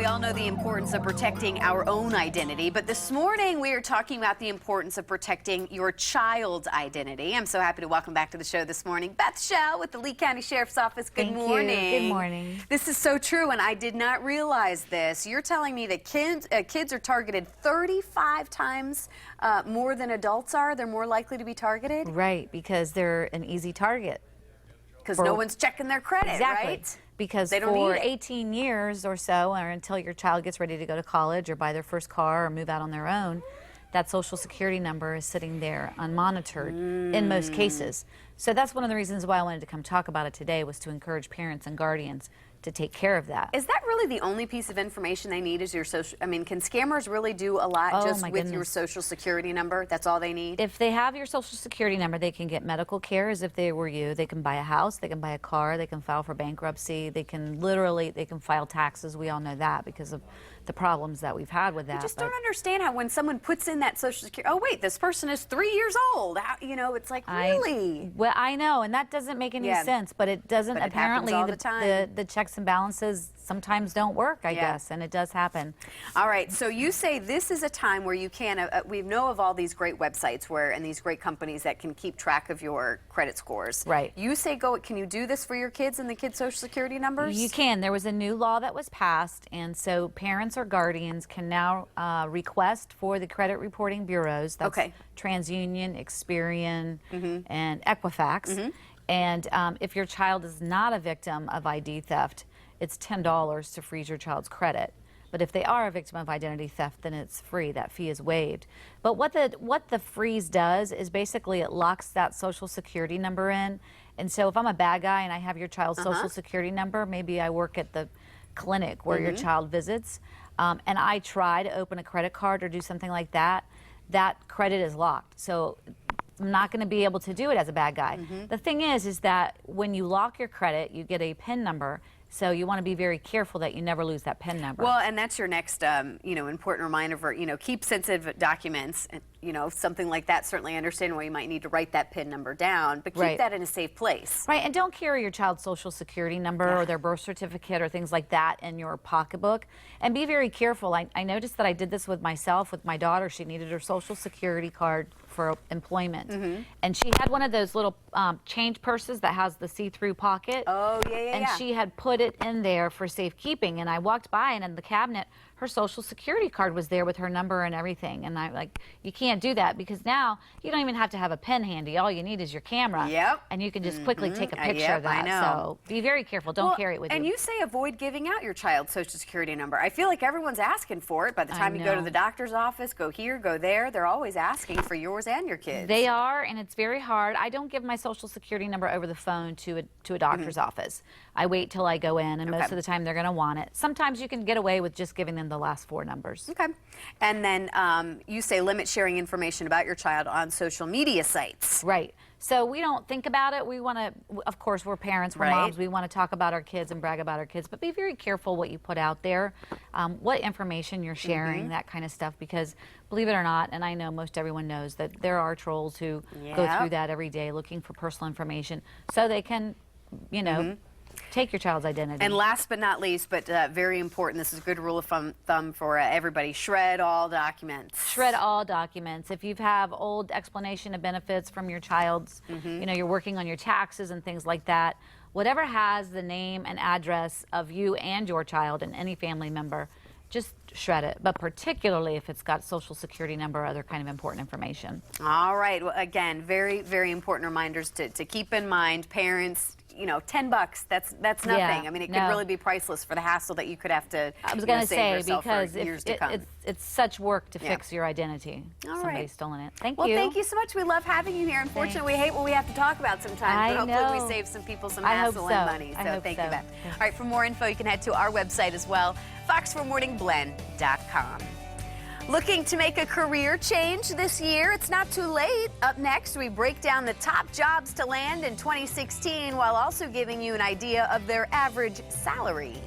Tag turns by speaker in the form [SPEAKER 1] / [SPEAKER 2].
[SPEAKER 1] we all know the importance of protecting our own identity, but this morning we are talking about the importance of protecting your child's identity. I'm so happy to welcome back to the show this morning Beth Shell with the Lee County Sheriff's Office. Good morning.
[SPEAKER 2] Good morning.
[SPEAKER 1] This is so true, and I did not realize this. You're telling me that kids are targeted 35 times more than adults are? They're more likely to be targeted?
[SPEAKER 2] Right, because they're an easy target.
[SPEAKER 1] Because no one's checking their credit, right?
[SPEAKER 2] Because
[SPEAKER 1] they don't
[SPEAKER 2] for
[SPEAKER 1] need it.
[SPEAKER 2] 18 years or so, or until your child gets ready to go to college or buy their first car or move out on their own, that Social Security number is sitting there unmonitored in most cases. So that's one of the reasons why I wanted to come talk about it today, was to encourage parents and guardians to take care of that.
[SPEAKER 1] Is that really the only piece of information they need, is your social? I mean, can scammers really do a lot just with your Social Security number? That's all they need?
[SPEAKER 2] If they have your Social Security number, they can get medical care as if they were you. They can buy a house, they can buy a car, they can file for bankruptcy, they can file taxes. We all know that because of the problems that we've had with that.
[SPEAKER 1] I just don't understand how when someone puts in that Social Security, oh wait, this person is 3 years old. How, you know, it's like, really?
[SPEAKER 2] Well, I know, and that doesn't make any sense, but it doesn't.
[SPEAKER 1] But
[SPEAKER 2] apparently,
[SPEAKER 1] all the time.
[SPEAKER 2] The checks and balances sometimes don't work, I guess, and it does happen.
[SPEAKER 1] All right, so you say this is a time where you can, we know of all these great websites and these great companies that can keep track of your credit scores.
[SPEAKER 2] Right.
[SPEAKER 1] You say can you do this for your kids and the kids' Social Security numbers?
[SPEAKER 2] You can. There was a new law that was passed, and so parents or guardians can now request for the credit reporting bureaus. That's TransUnion, Experian, and Equifax. And if your child is not a victim of ID theft, it's $10 to freeze your child's credit. But if they are a victim of identity theft, then it's free. That fee is waived. But what the freeze does is basically it locks that Social Security number in. And so if I'm a bad guy and I have your child's Social Security number, maybe I work at the clinic where your child visits, and I try to open a credit card or do something like that, that credit is locked. So I'm not going to be able to do it as a bad guy. The thing is that when you lock your credit, you get a PIN number. So you want to be very careful that you never lose that PIN number.
[SPEAKER 1] Well, and that's your next, important reminder for, keep sensitive documents. And, something like that, certainly understand why you might need to write that PIN number down, but keep that in a safe place.
[SPEAKER 2] Right, and don't carry your child's Social Security number or their birth certificate or things like that in your pocketbook. And be very careful. I noticed that I did this with myself, with my daughter. She needed her Social Security card for employment. And she had one of those little change purses that has the see-through pocket.
[SPEAKER 1] Oh, yeah.
[SPEAKER 2] And she had put it in there for safekeeping. And I walked by, and in the cabinet, her Social Security card was there with her number and everything. And I'm like, you can't do that, because now you don't even have to have a pen handy. All you need is your camera. And you can just quickly take a picture of that.
[SPEAKER 1] I know.
[SPEAKER 2] So be very careful. Don't carry it with you.
[SPEAKER 1] And you say avoid giving out your child's Social Security number. I feel like everyone's asking for it. By the time you go to the doctor's office, go here, go there, they're always asking for yours and your kids.
[SPEAKER 2] They are, and it's very hard. I don't give my Social Security number over the phone to a doctor's office. I wait till I go in, and most of the time they're going to want it. Sometimes you can get away with just giving them the last 4 numbers.
[SPEAKER 1] Okay. And then you say limit sharing information about your child on social media sites.
[SPEAKER 2] Right. So we don't think about it. We want to, of course, we're parents, we're moms. We want to talk about our kids and brag about our kids, but be very careful what you put out there, what information you're sharing, that kind of stuff, because believe it or not, and I know most everyone knows that there are trolls who go through that every day looking for personal information so they can, take your child's identity.
[SPEAKER 1] And last but not least, but very important, this is a good rule of thumb for everybody, shred all documents.
[SPEAKER 2] Shred all documents. If you have old explanation of benefits from your child's, you're working on your taxes and things like that, whatever has the name and address of you and your child and any family member, just shred it, but particularly if it's got Social Security number or other kind of important information.
[SPEAKER 1] All right. Well, again, very, very important reminders to keep in mind. Parents, $10, that's nothing. I mean, it could really be priceless for the hassle that you could have to
[SPEAKER 2] I was going to say, because
[SPEAKER 1] it's
[SPEAKER 2] such work to fix your identity. Somebody's stolen it. Thank you.
[SPEAKER 1] Well, thank you so much. We love having you here. Unfortunately, we hate when we have to talk about sometimes, but hopefully we save some people some hassle and money. So thank you, Beth. All right, for more info, you can head to our website as well, fox4morningblend.com. Looking to make a career change this year? It's not too late. Up next, we break down the top jobs to land in 2016 while also giving you an idea of their average salary.